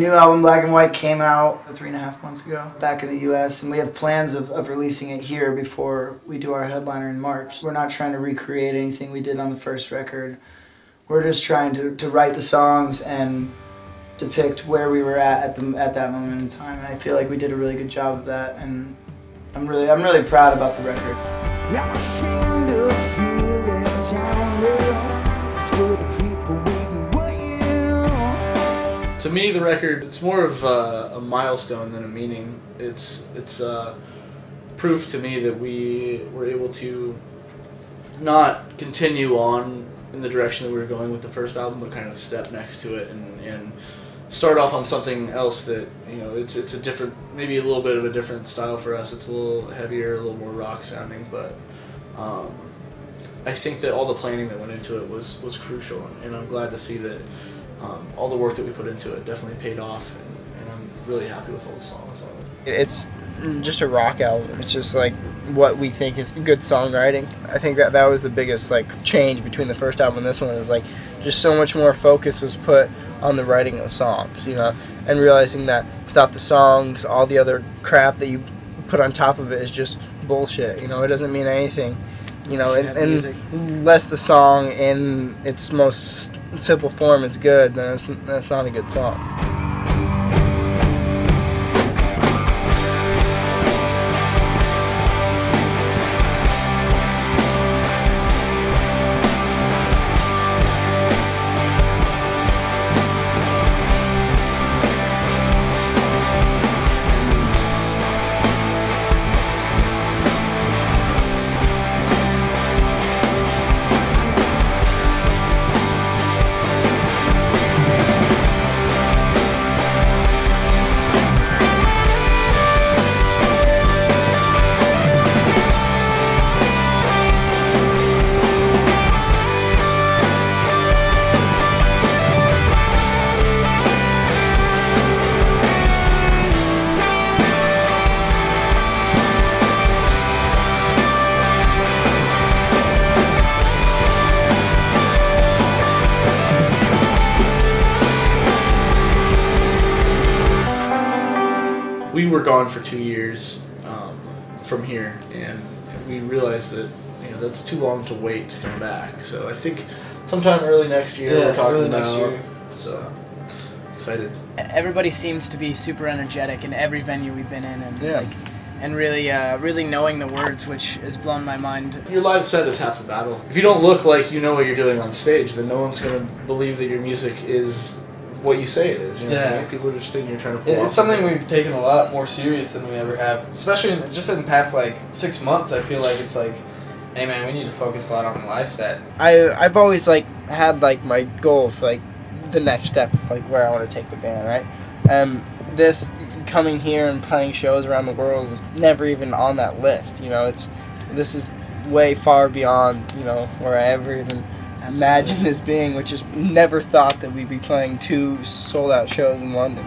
new album, Black and White, came out 3.5 months ago back in the US, and we have plans of releasing it here before we do our headliner in March. We're not trying to recreate anything we did on the first record. We're just trying to write the songs and depict where we were at that moment in time. And I feel like we did a really good job of that, and I'm really proud about the record. To me, the record, it's more of a milestone than a meaning. It's proof to me that we were able to not continue on in the direction that we were going with the first album, but kind of step next to it and start off on something else that, you know, it's a different, maybe a little bit of a different style for us. It's a little heavier, a little more rock sounding, but I think that all the planning that went into it was crucial, and I'm glad to see that all the work that we put into it definitely paid off, and I'm really happy with all the songs on it. It's just a rock album. It's just like what we think is good songwriting. I think that was the biggest like change between the first album and this one, is like just so much more focus was put on the writing of songs, you know, and realizing that without the songs, all the other crap that you put on top of it is just bullshit, you know. It doesn't mean anything, you know, and unless the song in its most simple form is good, then that's not a good song. We were gone for 2 years from here, and we realized that, you know, that's too long to wait to come back. So I think sometime early next year we're talking about. Next year. So excited. Everybody seems to be super energetic in every venue we've been in, and Yeah. and really knowing the words, which has blown my mind. Your live set is half the battle. If you don't look like you know what you're doing on stage, then no one's going to believe that your music is what you say it is. You know what I mean? People are just thinking you're trying to pull off It's something we've taken a lot more serious than we ever have, especially just in the past like 6 months. I feel like it's like, hey man, we need to focus a lot on the live set. I've always like had like my goal for like the next step of like where I want to take the band, right? This coming here and playing shows around the world was never even on that list. You know, this is way far beyond, you know, where I ever even imagined this being, which is never thought that we'd be playing 2 sold-out shows in London.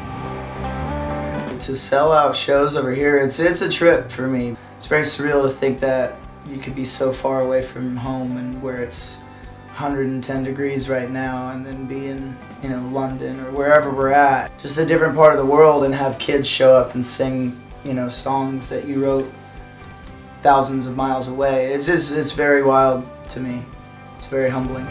To sell out shows over here, it's a trip for me. It's very surreal to think that you could be so far away from home and where it's 110 degrees right now, and then be in, you know, London or wherever we're at, just a different part of the world, and have kids show up and sing, you know, songs that you wrote thousands of miles away. It's very wild to me. It's very humbling.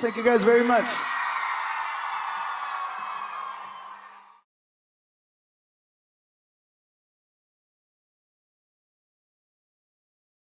Thank you guys very much.